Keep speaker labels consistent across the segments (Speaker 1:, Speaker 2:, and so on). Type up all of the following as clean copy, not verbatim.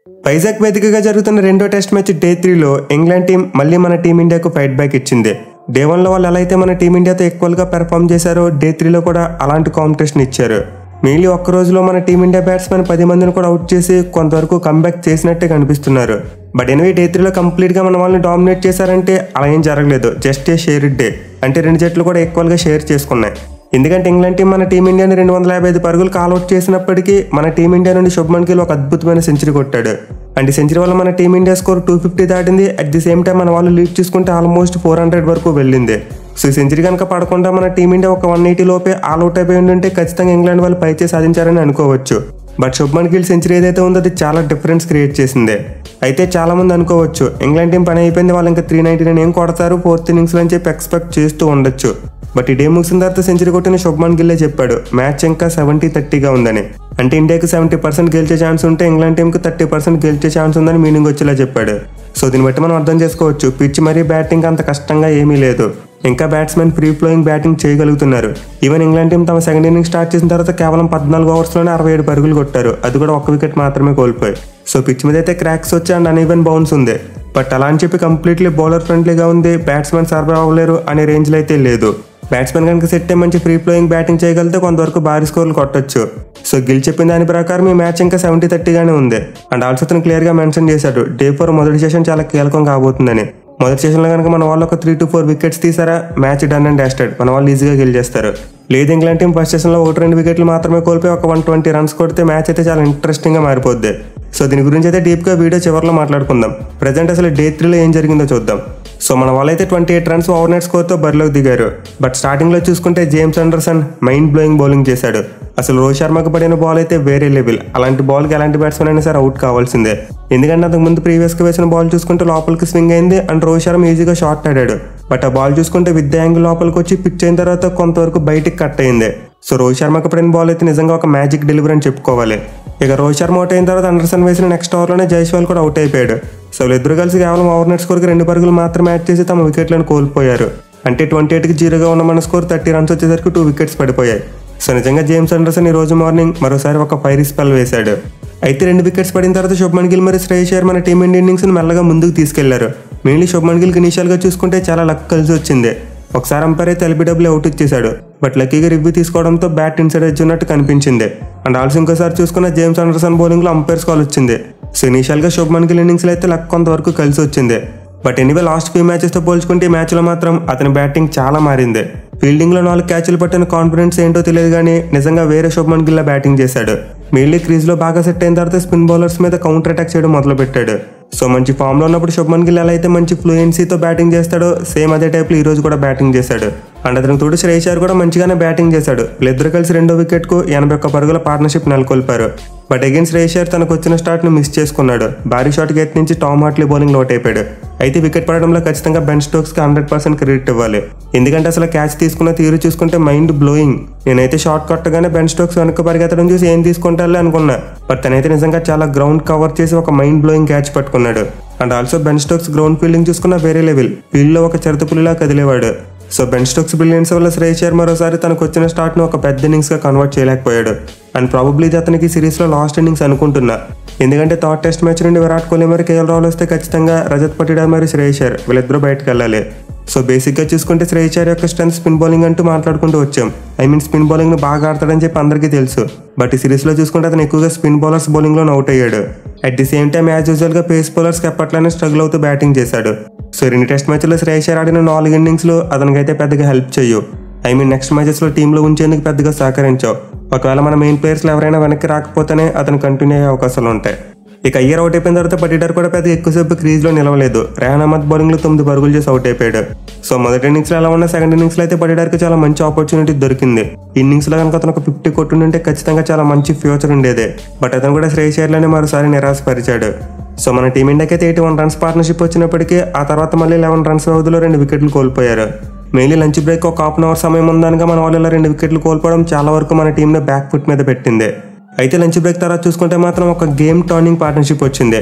Speaker 1: వైజాగ్ వేదికగా జరుగుతున్న రెండో టెస్ట్ మ్యాచ్ డే 3లో ఇంగ్లాండ్ టీం మళ్ళీ మన టీమిండియాకు ఫైట్ బ్యాక్ ఇచ్చింది. డే 1లో వాళ్ళు ఎలా అయితే మన టీమిండియాతో ఈక్వల్గా పెర్ఫామ్ చేశారో డే 3లో కూడా అలాంటి కాంపిటీషన్ ఇచ్చారు. మెయిన్లీ ఒక్క రోజులో మన టీమిండియా బ్యాట్స్మెన్ 10 మందిని కూడా అవుట్ చేసి కొంతవరకు కంబ్యాక్ చేసినట్టే కనిపిస్తున్నారు. బట్ ఎనివే డే 3లో కంప్లీట్గా మన వాళ్ళని డామినేట్ చేశారంటే అలా ఏం జరగలేదు. జస్ట్ ఏ షేర్ డే, అంటే రెండు జట్లు కూడా ఈక్వల్గా షేర్ చేసుకున్నాయి. ఎందుకంటే ఇంగ్లాండ్ టీం మన టీమిండియాని 255 పరుగులు కాల్అవుట్ చేసినప్పటికీ మన టీమిండియా నుండి శుభ్మన్ గిల్ ఒక అద్భుతమైన సెంచరీ కొట్టాడు. అంటే సెంచరీ వల్ల మన టీమిండియా స్కోర్ 250 దాటింది. అట్ ది సేమ్ టైం మన వాళ్ళు లీడ్ చూసుకుంటే ఆల్మోస్ట్ 400 వరకు వెళ్ళింది. సో ఈ సెంచరీ కనుక పడకుండా మన టీమిండియా ఒక 180 లోపే ఆల్అవుట్ అయిపోయి ఉంటే ఖచ్చితంగా ఇంగ్లాండ్ వాళ్ళు పైచే సాధించారని అనుకోవచ్చు. బట్ శుభ్మన్ గిల్ సెంచరీ ఏదైతే ఉందో అది చాలా డిఫరెన్స్ క్రియేట్ చేసింది. అయితే చాలా మంది అనుకోవచ్చు ఇంగ్లాండ్ టీం పని అయిపోయింది, వాళ్ళు ఇంకా 399 ఏం కొడతారు 4th ఇన్నింగ్స్లో అని చెప్పి ఎక్స్పెక్ట్ చేస్తూ ఉండొచ్చు. బట్ ఈ డే ముగిసిన తర్వాత సెంచరీ కొట్టిన శుభ్మన్ గిల్లే చెప్పాడు మ్యాచ్ ఇంకా 70-30గా ఉందని. అంటే ఇండియాకి 70% గెలిచే ఛాన్స్ ఉంటే ఇంగ్లాండ్ టీంకి 30% గెలిచే ఛాన్స్ ఉందని మీనింగ్ వచ్చేలా చెప్పాడు. సో దీన్ని బట్టి మనం అర్థం చేసుకోవచ్చు పిచ్ మరీ బ్యాటింగ్ అంత కష్టంగా ఏమీ లేదు. ఇంకా బ్యాట్స్మెన్ ఫ్రీ ఫ్లోయింగ్ బ్యాటింగ్ చేయగలుగుతున్నారు. ఈవెన్ ఇంగ్లాండ్ టీం తమ సెకండ్ ఇన్నింగ్ స్టార్ట్ చేసిన తర్వాత కేవలం 14 ఓవర్స్లోనే 67 పరుగులు కొట్టారు, అది కూడా 1 వికెట్ మాత్రమే కోల్పోయి. సో పిచ్ మీద అయితే క్రాక్స్ వచ్చి అండ్ అన్ఈవెన్ బౌన్స్ ఉంది. బట్ అలా అని చెప్పి కంప్లీట్లీ బౌలర్ ఫ్రెండ్లీగా ఉంది, బ్యాట్స్మెన్ సర్వైవ్ అవ్వలేరు అనే రేంజ్లో అయితే లేదు. బ్యాట్స్మెన్ కనుక సెట్ అయ్యి మంచి ఫ్రీ ఫ్లోయింగ్ బ్యాటింగ్ చేయగలిగితే కొంతవరకు భారీ స్కోర్లు కొట్టొచ్చు. సో గిల్ చెప్పిన దాని ప్రకారం ఈ మ్యాచ్ ఇంకా 70-30గానే ఉంది. అండ్ ఆల్సో అతను క్లియర్గా మెన్షన్ చేశాడు డే 4 మొదటి సెషన్ చాలా కీలకం కాబోతుందని. మొదటి సెషన్లో కనుక మన వాళ్ళు ఒక 3 to 4 వికెట్స్ తీసారా మ్యాచ్ డన్ అండ్ డస్టెడ్, మన వాళ్ళు ఈజీగా గెలిచేస్తారు. లేదు ఇంగ్లాండ్ టీం ఫస్ట్ సెషన్లో 1-2 వికెట్లు మాత్రమే కోల్పోయి ఒక 120 రన్స్ కొడితే మ్యాచ్ అయితే చాలా ఇంట్రెస్టింగ్గా మారిపోద్ది. సో దీని గురించి అయితే డీప్గా వీడియో చివరిలో మాట్లాడుకుందాం. ప్రజెంట్ అసలు డే 3లో ఏం జరిగిందో చూద్దాం. సో మన వాళ్ళైతే 28 రన్స్ ఓవర్నైట్ స్కోర్తో బరిలోకి దిగారు. బట్ స్టార్టింగ్లో చూసుకుంటే James Anderson mind blowing bowling చేశాడు. అసలు రోహిత్ శర్మకు పడిన బాల్ అయితే వేరే లెవెల్. అలాంటి బాల్కి ఎలాంటి బ్యాట్స్మెన్ అయినా సరే అవుట్ కావాల్సిందే. ఎందుకంటే అంతకు ముందు ప్రీవియస్గా వేసిన బాల్ చూసుకుంటే లోపలికి స్వింగ్ అయింది అండ్ రోహిత్ శర్మ ఈజీగా షాట్ ఆడాడు. బట్ ఆ బాల్ చూసుకుంటే విత్ ద యాంగిల్ లోపలికి వచ్చి పిచ్ అయిన తర్వాత కొంతవరకు బయటికి కట్ అయింది. సో రోహిత్ శర్మకు పడిన బాల్ అయితే నిజంగా ఒక మ్యాజిక్ డెలివరీ అని చెప్పుకోవాలి. ఇక రోహిత్ శర్మ అవుట్ అయిన తర్వాత అండర్సన్ వేసిన నెక్స్ట్ ఓవర్లోనే జైస్వాల్ కూడా అవుట్ అయిపోయాడు. సో వీళ్ళిద్దరు కలిసి కేవలం ఓవర్నెట్ స్కోర్కి 2 పరుగులు మాత్రమే యాడ్ చేసి తమ వికెట్లను కోల్పోయారు. అంటే 28కి 0గా ఉన్న మన స్కోర్ 30 రన్స్ వచ్చేసరికి 2 వికెట్స్ పడిపోయాయి. సో నిజంగా జేమ్స్ అండర్సన్ ఈ రోజు మార్నింగ్ మరోసారి ఒక ఫైరీ స్పెల్ వేశాడు. అయితే 2 వికెట్స్ పడిన తర్వాత శుభ్మన్ గిల్ మరియు శ్రేయస్ అయ్యర్ మన టీమిండియా ఇన్నింగ్స్ని మెల్లగా ముందుకు తీసుకెళ్లారు. మెయిన్లీ శుభ్మన్ గిల్కి ఇనిషియల్గా చూసుకుంటే చాలా లక్ కలిసి వచ్చింది. ఒకసారి అంపైర్ అయితే ఎల్బీడబ్ల్యూ అవుట్ ఇచ్చేశాడు. బట్ లక్కీగా రివ్యూ తీసుకోవడంతో బ్యాట్ ఇన్సైడ్ ఎడ్జ్ ఉన్నట్టు కనిపించింది. అండ్ ఆల్సో ఇంకోసారి చూసుకున్న జేమ్స్ అండర్సన్ బౌలింగ్లో అంపైర్స్ కాల్ వచ్చింది. సో ఇనిషియల్గా శుభ్మన్ గిల్ ఇన్నింగ్స్లో అయితే లక్ కొంతవరకు కలిసి వచ్చింది. బట్ ఎనీవే లాస్ట్ ఫ్యూ మ్యాచెస్తో పోల్చుకుంటే ఈ మ్యాచ్లో మాత్రం అతని బ్యాటింగ్ చాలా మారింది. ఫీల్డింగ్లో 4 క్యాచ్లు పట్టిన కాన్ఫిడెన్స్ ఏంటో తెలియదు కానీ నిజంగా వేరే శుభ్మన్ గిల్లా బ్యాటింగ్ చేశాడు. మెయిన్లీ క్రీజ్లో బాగా సెట్ అయిన తర్వాత స్పిన్ బౌలర్స్ మీద కౌంటర్ అటాక్ చేయడం మొదలుపెట్టాడు. సో మంచి ఫామ్లో ఉన్నప్పుడు శుభ్మన్ గిల్ ఎలా అయితే మంచి ఫ్లూయెన్సీతో బ్యాటింగ్ చేస్తాడో సేమ్ అదే టైప్లో ఈ రోజు కూడా బ్యాటింగ్ చేశాడు. అండ్ అతనికి తోడు శ్రేయస్ అయ్యర్ కూడా మంచిగానే బ్యాటింగ్ చేశాడు. వీళ్ళిద్దరు కలిసి 2వ వికెట్కు 81 పరుగుల పార్ట్నర్షిప్ నెలకొల్పారు. బట్ అగైన్ శ్రేయస్ అయ్యర్ తనకు వచ్చిన స్టార్ట్ను మిస్ చేసుకున్నాడు. భారీ షాట్కి ఎత్తించి టామ్ హార్ట్లీ బౌలింగ్ అవుట్ అయిపోయాడు. అయితే వికెట్ పడడంలో ఖచ్చితంగా బెన్ స్టోక్స్కి 100% క్రెడిట్ ఇవ్వాలి. ఎందుకంటే అసలు క్యాచ్ తీసుకున్న తీరు చూసుకుంటే మైండ్ బ్లోయింగ్. నేనైతే షాట్ కొట్టగానే బెన్ స్టోక్స్ వెనక్కి పరిగెత్తడం చూసి ఏం తీసుకుంటారులే అనుకున్నా. బట్ తనైతే నిజంగా చాలా గ్రౌండ్ కవర్ చేసి ఒక మైండ్ బ్లోయింగ్ క్యాచ్ పట్టుకున్నాడు. And also Ben Stokes ground fielding చూసుకున్న వేరే లెవెల్. ఫీల్డ్లో ఒక చిరుతపులిలా కదిలేవాడు. సో బెన్ స్టోక్స్ బ్రిలియన్స్ వల్ల శ్రేయస్ అయ్యర్ మరోసారి తనకు వచ్చిన స్టార్ట్ను ఒక పెద్ద ఇన్నింగ్స్గా కన్వర్ట్ చేయలేకపోయాడు. అండ్ ప్రాబబ్లీ ఇది అతనికి సిరీస్లో లాస్ట్ ఇన్నింగ్స్ అనుకుంటున్నా. ఎందుకంటే థర్డ్ టెస్ట్ మ్యాచ్ నుండి విరాట్ కోహ్లీ మరి కేఎల్ రాహుల్ వస్తే ఖచ్చితంగా రజత్ పటిడార్ మరియు శ్రేయస్ అయ్యర్ వీళ్ళిద్దరూ బయటకు వెళ్ళాలి. సో బేసిక్గా చూసుకుంటే శ్రేయస్ అయ్యర్ యొక్క స్ట్రెంత్ స్పిన్ బౌలింగ్ అంటూ మాట్లాడుకుంటూ వచ్చాం. స్పిన్ బౌలింగ్ను బాగా ఆడతాడని చెప్పి అందరికీ తెలుసు. బట్ ఈ సిరీస్లో చూసుకుంటే అతను ఎక్కువగా స్పిన్ బౌలర్స్ బౌలింగ్లో అవుట్ అయ్యాడు. At the same time as యూజువల్గా పేస్ బౌలర్స్కి ఎప్పట్లోనే స్ట్రగుల్ అవుతూ బ్యాటింగ్ చేశాడు. సో 2 టెస్ట్ మ్యాచ్లో శ్రేయస్ అయ్యర్ ఆడిన 4 ఇన్నింగ్స్లో అతనికైతే పెద్దగా హెల్ప్ చేయు. నెక్స్ట్ మ్యాచెస్లో టీంలో ఉంచేందుకు పెద్దగా సహకరించావు. ఒకవేళ మన మెయిన్ ప్లేయర్స్లో ఎవరైనా వెనక్కి రాకపోతేనే అతను కంటిన్యూ అయ్యే అవకాశాలు ఉంటాయి. ఇక అయ్యర్ అవుట్ అయిపోయిన తర్వాత పటిడార్ కూడా పెద్దగా ఎక్కువసేపు క్రీజ్లో నిలవలేదు. రెహాన్ అహ్మద్ బౌలింగ్లో 9 పరుగులు చేసి అవుట్ అయిపోయాడు. సో మొదటి ఇన్నింగ్స్లో ఎలా ఉన్న సెకండ్ ఇన్నింగ్స్లో అయితే పటిడార్కి చాలా మంచి ఆపర్చునిటీ దొరికింది. ఇన్నింగ్స్లో కనుక అతను ఒక 50 కొట్టుంటే ఖచ్చితంగా చాలా మంచి ఫ్యూచర్ ఉండేదే. బట్ అతను కూడా శ్రేయస్ అయ్యర్లోనే మరోసారి నిరాశపరిచాడు. సో మన టీమిండియాకి అయితే 81 రన్స్ పార్ట్నర్షిప్ వచ్చినప్పటికీ ఆ తర్వాత మళ్ళీ 11 రన్స్ వ్యవధిలో 2 వికెట్లు కోల్పోయారు. మెయిన్లీ లంచ్ బ్రేక్ ఒక 1/2 అవర్ సమయం ఉందనగా మన వాళ్ళు 2 వికెట్లు కోల్పోవడం చాలా వరకు మన టీంని బ్యాక్ ఫుట్ మీద పెట్టింది. అయితే లంచ్ బ్రేక్ తర్వాత చూసుకుంటే మాత్రం ఒక గేమ్ టర్నింగ్ పార్ట్నర్షిప్ వచ్చింది.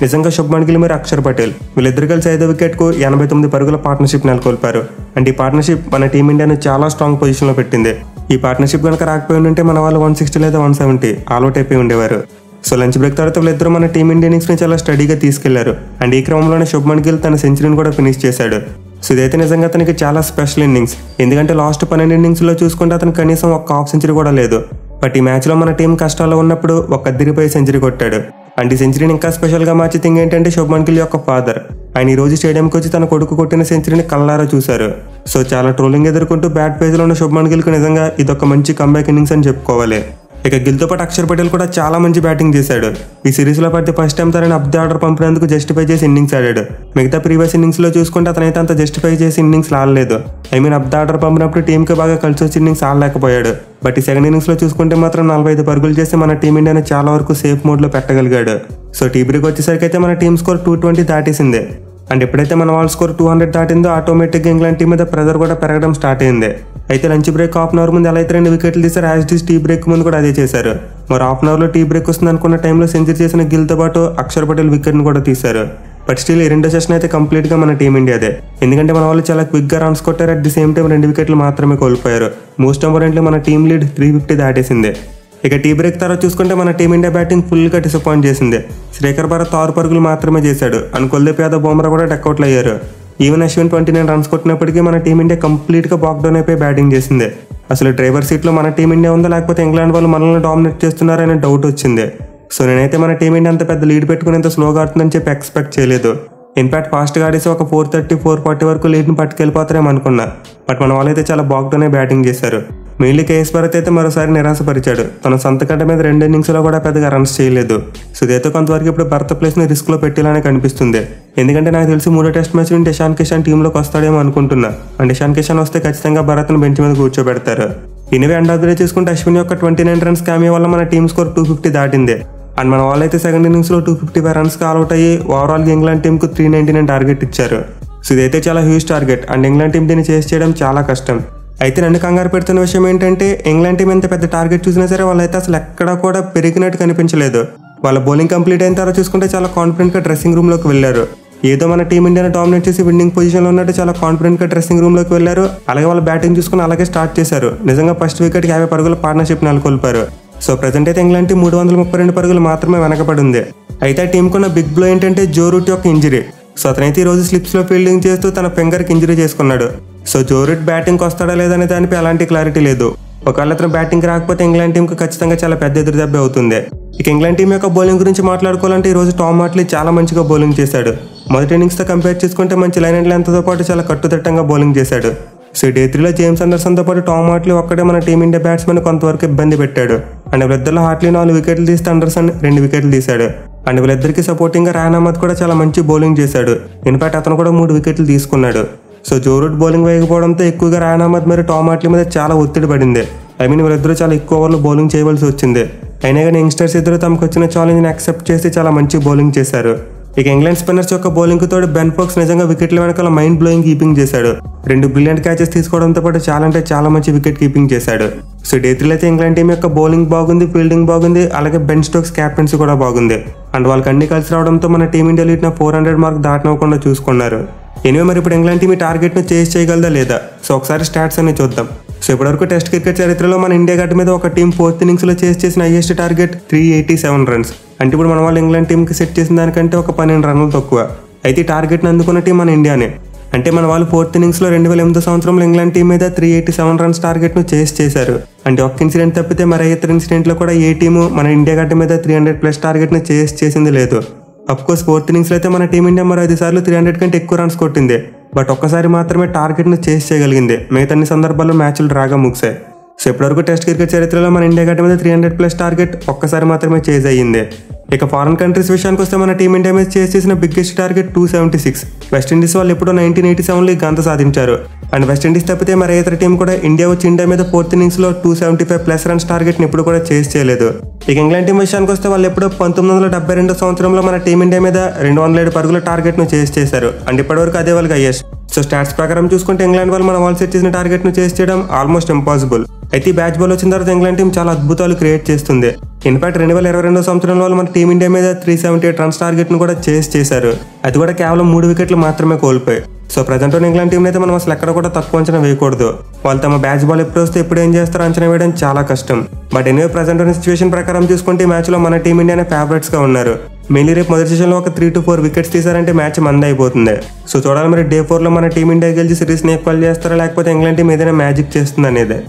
Speaker 1: నిజంగా శుభ్మన్ గిల్ మరియు అక్షర్ పటేల్ వీళ్ళిద్దరు కలిసి 5వ వికెట్కు 89 పరుగుల పార్ట్నర్షిప్ నెలకొల్పారు. అండ్ ఈ పార్ట్నర్షిప్ మన టీమిండియాను చాలా స్ట్రాంగ్ పొజిషన్లో పెట్టింది. ఈ పార్ట్నర్షిప్ కనుక రాకపోయి ఉంటే మన వాళ్ళు 160 లేదా 170 ఆల్అౌట్ అయిపోయి ఉండేవారు. సో లంచ్ బ్రేక్ తర్వాత వీళ్ళిద్దరూ మన టీమిండియా ఇన్నింగ్స్ని చాలా స్టడీగా తీసుకెళ్లారు. అండ్ ఈ క్రమంలోనే శుభ్మన్ గిల్ తన సెంచరీని కూడా ఫినిష్ చేశాడు. సో ఇదైతే నిజంగా అతనికి చాలా స్పెషల్ ఇన్నింగ్స్. ఎందుకంటే లాస్ట్ 12 ఇన్నింగ్స్లో చూసుకుంటే అతను కనీసం ఒక్క హాఫ్ సెంచరీ కూడా లేదు. బట్ ఈ మ్యాచ్లో మన టీం కష్టాల్లో ఉన్నప్పుడు ఒక అదిరిపోయి సెంచరీ కొట్టాడు. అండ్ ఈ సెంచరీని ఇంకా స్పెషల్గా మార్చి థింగ్ ఏంటంటే శుభ్మన్ గిల్ యొక్క ఫాదర్ ఆయన ఈ రోజు స్టేడియంకి వచ్చి తన కొడుకు కొట్టిన సెంచరీని కళ్ళారా చూశారు. సో చాలా ట్రోలింగ్ ఎదుర్కొంటూ బ్యాట్ పేజ్లో ఉన్న శుభ్మన్ గిల్కి నిజంగా ఇదొక మంచి కంబ్యాక్ ఇన్నింగ్స్ అని చెప్పుకోవాలి. ఇక గిల్తో పాటు అక్షర్ పటేల్ కూడా చాలా మంచి బ్యాటింగ్ చేశాడు. ఈ సిరీస్లో పడితే ఫస్ట్ టైం తనని అప్ ది ఆర్డర్ పంపినందుకు జస్టిఫై చేసి ఇన్నింగ్స్ ఆడాడు. మిగతా ప్రీవియస్ ఇన్నింగ్స్లో చూసుకుంటే అతనైతే అంత జస్టిఫై చేసి ఇన్నింగ్స్ ఆడలేదు. అప్ ది ఆర్డర్ పంపినప్పుడు టీంకి బాగా కలిసి వచ్చి ఇన్నింగ్స్ ఆడలేకపోయాడు. బట్ ఈ సెకండ్ ఇన్నింగ్స్లో చూసుకుంటే మాత్రం 45 పరుగులు చేసి మన టీమిండియాని చాలా వరకు సేఫ్ మోడ్లో పెట్టగలిగాడు. సో టీ బ్రేక్ వచ్చేసరికి అయితే మన టీం స్కోర్ 220 దాటేసింది. అండ్ ఎప్పుడైతే మన వాళ్ళ స్కోర్ 200 దాటిందో ఆటోమేటిక్గా ఇంగ్లాండ్ టీం మీద ప్రెజర్ కూడా పెరగడం స్టార్ట్ అయింది. అయితే lunch break half an hour ముందు ఎలా అయితే 2 వికెట్లు తీశారు, యాజ్ డీస్ టీ బ్రేక్ ముందు కూడా అదే చేశారు. మరి హాఫ్ అన్ అవర్లో టీ బ్రేక్ వస్తుంది అనుకున్న టైంలో సెంచరీ చేసిన గిల్తో పాటు అక్షర్ పటేల్ వికెట్ని కూడా తీశారు. బట్ స్టిల్ ఈ రెండో సెషన్ అయితే కంప్లీట్గా మన టీమిండియాదే. ఎందుకంటే మన వాళ్ళు చాలా క్విక్గా రన్స్ కొట్టారు. అట్ ది సేమ్ టైం 2 వికెట్లు మాత్రమే కోల్పోయారు. మోస్ట్ ఇంపార్టెంట్లీ మన టీం లీడ్ 350 దాటేసింది. ఇక టీ బ్రేక్ తర్వాత చూసుకుంటే మన టీమిండియా బ్యాటింగ్ ఫుల్గా డిసప్పాయింట్ చేసింది. శ్రీకర్ భారత్ 6 పరుగులు మాత్రమే చేశాడు. అండ్ కుల్దీప్ యాదవ్, బుమ్రా కూడా డక్అవుట్లు అయ్యారు. ఈవెన్ అశ్విన్ 29 రన్స్ కొట్టినప్పటికీ మన టీమిండియా కంప్లీట్గా బాక్డౌన్ అయిపోయి బ్యాటింగ్ చేసింది. అసలు డ్రైవర్ సీట్లో మన టీమిండియా ఉందా లేకపోతే ఇంగ్లాండ్ వాళ్ళు మనల్ని డామినేట్ చేస్తున్నారనే డౌట్ వచ్చింది. సో నేనైతే మన టీమిండియా అంత పెద్ద లీడ్ పెట్టుకుని ఎంత స్లోగా ఆడుతుందని చెప్పి ఎక్స్పెక్ట్ చేయలేదు. ఇన్ఫాక్ట్ ఫాస్ట్గా ఆడేసి ఒక 430, 440 వరకు లీడ్ని పట్టుకెళ్ళిపోతారేమో అనుకున్నా. బట్ మన వాళ్ళైతే చాలా బాక్డౌనే బ్యాటింగ్ చేశారు. మెయిన్లీ కేఎస్ భరత్ అయితే మరోసారి నిరాశపరిచాడు. తన సొంత గడ్డ మీద 2 ఇన్నింగ్స్లో కూడా పెద్దగా రన్స్ చేయలేదు. సో ఇదైతే కొంతవరకు ఇప్పుడు భరత్ ప్లేస్ని రిస్క్లో పెట్టేలానే కనిపిస్తుంది. ఎందుకంటే నాకు తెలిసి 3వ టెస్ట్ మ్యాచ్ నుండి ఇషాన్ కిషన్ టీంలోకి వస్తాడేమో అనుకుంటున్నా. అండ్ ఇషాన్ కిషన్ వస్తే ఖచ్చితంగా భరత్ని బెంచ్ మీద కూర్చోబెడతారు. ఇనివే అండ్ ఆఫ్ ది డే చూసుకుంటే అశ్విన్ యొక్క 29 రన్స్ క్యామియో వల్ల మన టీం స్కోర్ 250 దాటింది. అండ్ మన వాళ్ళైతే సెకండ్ ఇన్నింగ్స్లో 255 రన్స్కి ఆల్అౌట్ అయ్యి ఓవరాల్గా ఇంగ్లాండ్ టీంకు 399 టార్గెట్ ఇచ్చారు. సో ఇదైతే చాలా huge target. And England team దీన్ని చేసి చేయడం చాలా కష్టం. అయితే నన్ను కంగారు పెడుతున్న విషయం ఏంటంటే ఇంగ్లాండ్ టీం ఎంత పెద్ద టార్గెట్ చూసినా సరే వాళ్ళైతే అసలు ఎక్కడా కూడా పెరిగినట్టు కనిపించలేదు. వాళ్ళ బౌలింగ్ కంప్లీట్ అయిన తర్వాత చూసుకుంటే చాలా కాన్ఫిడెంట్గా డ్రెస్సింగ్ రూమ్లోకి వెళ్ళారు. ఏదో మన టీం ఇండియాని డామినేట్ చేసి విన్నింగ్ పొజిషన్లో ఉన్నట్టు చాలా కాన్ఫిడెంట్గా డ్రెస్సింగ్ రూమ్లోకి వెళ్ళారు. అలాగే వాళ్ళ బ్యాటింగ్ చూసుకుని అలాగే స్టార్ట్ చేశారు. నిజంగా ఫస్ట్ వికెట్కి 50 పరుగుల పార్ట్నర్షిప్ నెలకొల్పారు. సో ప్రజెంట్ అయితే ఇంగ్లాండ్ టీం 332 పరుగులు మాత్రమే వెనకబడి ఉంది. అయితే ఆ టీంకున్న బిగ్ బ్లో ఏంటంటే జో రూట్ యొక్క ఇంజరీ. సో అతనైతే ఈ రోజు స్లిప్స్లో ఫీల్డింగ్ చేస్తూ తన ఫింగర్కి ఇంజరీ చేసుకున్నాడు. సో జో రూట్ బ్యాటింగ్కి వస్తాడా లేదనే దానిపై అలాంటి క్లారిటీ లేదు. ఒకవేళ అతను బ్యాటింగ్ రాకపోతే ఇంగ్లాండ్ టీంకి ఖచ్చితంగా చాలా పెద్ద ఎదురు దెబ్బ అవుతుంది. ఇక ఇంగ్లాండ్ టీం యొక్క బౌలింగ్ గురించి మాట్లాడుకోవాలంటే ఈ రోజు టామ్ హార్ట్లీ చాలా మంచిగా బౌలింగ్ చేశాడు. మొదటి ఇన్నింగ్స్తో కంపేర్ చేసుకుంటే మంచి లైన్ అండ్ లెంత్తో పాటు చాలా కట్టుదిట్టంగా బౌలింగ్ చేశాడు. సో డే 3లో జేమ్స్ అండర్సన్తో పాటు టామ్ హార్ట్లీ ఒక్కడే మన టీమిండియా బ్యాట్స్మెన్ కొంతవరకు ఇబ్బంది పెట్టాడు. అండ్ వీళ్ళిద్దరిలో హార్ట్లీ 4 వికెట్లు తీస్తే అండర్సన్ 2 వికెట్లు తీశాడు. అండ్ వీళ్ళిద్దరికి సపోర్టింగ్గా రాయన్ అహ్మద్ కూడా చాలా మంచి బౌలింగ్ చేశాడు. ఇన్ఫాక్ట్ అతను కూడా 3 వికెట్లు తీసుకున్నాడు. సో జో రూట్ బౌలింగ్ వేయకపోవడంతో ఎక్కువగా రాయన్ అహ్మద్ మరియు టామ్ హార్ట్లీ మీద చాలా ఒత్తిడి పడింది. వీళ్ళిద్దరూ చాలా ఎక్కువ ఓవర్లు బౌలింగ్ చేయవలసి వచ్చింది. అయినా కానీ యంగ్స్టర్స్ ఇద్దరు తమకు వచ్చిన ఛాలెంజ్ని యాక్సెప్ట్ చేసి చాలా మంచి బౌలింగ్ చేశారు. ఇక ఇంగ్లాండ్ స్పిన్నర్స్ యొక్క బౌలింగ్ తోడు బెన్ ఫోక్స్ నిజంగా వికెట్ల వెనకాల మైండ్ బ్లోయింగ్ కీపింగ్ చేశాడు. 2 బ్రిలియంట్ క్యాచెస్ తీసుకోవడంతో పాటు చాలా మంచి వికెట్ కీపింగ్ చేశాడు. సో డే 3లో అయితే ఇంగ్లాండ్ టీం యొక్క బౌలింగ్ బాగుంది, ఫీల్డింగ్ బాగుంది, అలాగే బెన్ స్టోక్స్ క్యాప్టెన్సీ కూడా బాగుంది. అండ్ వాళ్ళకి అన్ని కలిసి రావడంతో మన టీమిండియా లీడ్న 400 మార్క్ దాటనవ్వకుండా చూసుకున్నారు. ఎనివే మరి ఇప్పుడు ఇంగ్లాండ్ టీం ఈ టార్గెట్ను చేసి చేయగలదా లేదా? సో ఒకసారి స్టాట్స్ అన్ని చూద్దాం. సో ఇప్పటివరకు టెస్ట్ క్రికెట్ చరిత్రలో మన ఇండియా గడ్డ మీద ఒక టీం 4th ఇన్నింగ్స్లో చేసిన హైయెస్ట్ టార్గెట్ 387 రన్స్. అంటే ఇప్పుడు మన వాళ్ళు ఇంగ్లాండ్ టీంకి సెట్ చేసిన దానికంటే ఒక 12 రన్లు తక్కువ. అయితే ఈ టార్గెట్ని అందుకున్న టీం మన ఇండియానే. అంటే మన వాళ్ళు 4th ఇన్నింగ్స్లో 2008 సంవత్సరంలో ఇంగ్లాండ్ టీం మీద 387 రన్స్ టార్గెట్ను చేశారు. అంటే ఒక్క ఇన్సిడెంట్ తప్పితే మరి ఇతర ఇన్సిడెంట్లో కూడా ఏ టీము మన ఇండియా గడ్డ మీద 300+ టార్గెట్ను చేసింది లేదు. అఫ్కోర్స్ 4th ఇన్నింగ్స్లో అయితే మన టీమిండియా మరి 5 సార్లు 300 కంటే ఎక్కువ రన్స్ కొట్టింది. బట్ ఒక్కసారి మాత్రమే టార్గెట్ను చేయగలిగింది. మిగతా అన్ని సందర్భాల్లో మ్యాచ్లు డ్రాగా ముగిశాయి. సో ఇప్పటివరకు టెస్ట్ క్రికెట్ చరిత్రలో మన ఇండియా గడ్డ మీద 300+ టార్గెట్ ఒక్కసారి మాత్రమే అయ్యింది. ఇక ఫారెన్ కంట్రీస్ విషయానికి వస్తే మన టీమిండియా మీద చేసిన బిగ్గెస్ట్ టార్గెట్ 276. వెస్టిండీస్ వాళ్ళు ఎప్పుడో 1987లో ఈ గంత సాధించారు. అండ్ వెస్టిండీస్ తప్పితే మరి ఇతర టీం కూడా ఇండియా వచ్చి ఇండియా మీద 4th ఇన్నింగ్స్లో 275+ రన్స్ టార్గెట్ని ఎప్పుడు కూడా చేయలేదు. ఇక ఇంగ్లాండ్ టీం విషయానికి వస్తే వాళ్ళు ఎప్పుడో 1972 సంవత్సరంలో మన టీమిండియా మీద 207 పరుగుల టార్గెట్ను చేశారు. అండ్ ఇప్పటివరకు అదే వాళ్ళకి హైయెస్ట్. సో స్టాట్స్ ప్రకారం చూసుకుంటే ఇంగ్లాండ్ వాళ్ళు మన వాళ్ళు సెట్ చేసిన టార్గెట్ను చేయడం ఆల్మోస్ట్ ఇంపాసిబుల్. అయితే ఈ బ్యాచ్ బాల్ వచ్చిన తర్వాత ఇంగ్లాండ్ టీం చాలా అద్భుతాలు క్రియేట్ చేస్తుంది. ఇన్ఫాక్ట్ 2022 సంవత్సరంలో వాళ్ళు మన టీమిండియా మీద 378 రన్స్ టార్గెట్ను కూడా చేశారు. అది కూడా కేవలం 3 వికెట్లు మాత్రమే కోల్పోయి. సో ప్రజెంట్ ఉన్న ఇంగ్లాండ్ టీం అయితే మనం అసలు ఎక్కడ కూడా తక్కువ అంచనా వేయకూడదు. వాళ్ళు తమ బ్యాచ్ బాల్ ఎప్పుడు వస్తే ఎప్పుడు ఏం చేస్తారో అంచనా వేయడం చాలా కష్టం. బట్ ఎనివే ప్రజెంట్ ఉన్న సిచ్యువేషన్ ప్రకారం చూసుకుంటే ఈ మ్యాచ్లో మన టీమిండియానే ఫేవరెట్స్ గా ఉన్నారు. మెయిన్లీ రేపు మొదటి సెషన్లో ఒక 3 to 4 వికెట్స్ తీసారంటే మ్యాచ్ మంది అయిపోతుంది. సో చూడాలి మరి డే 4లో మన టీమిండియా గెలిచి సిరీస్ని ఈక్వల్ చేస్తారా లేకపోతే ఇంగ్లాండ్ టీం ఏదైనా మ్యాజిక్ చేస్తుంది అనేది.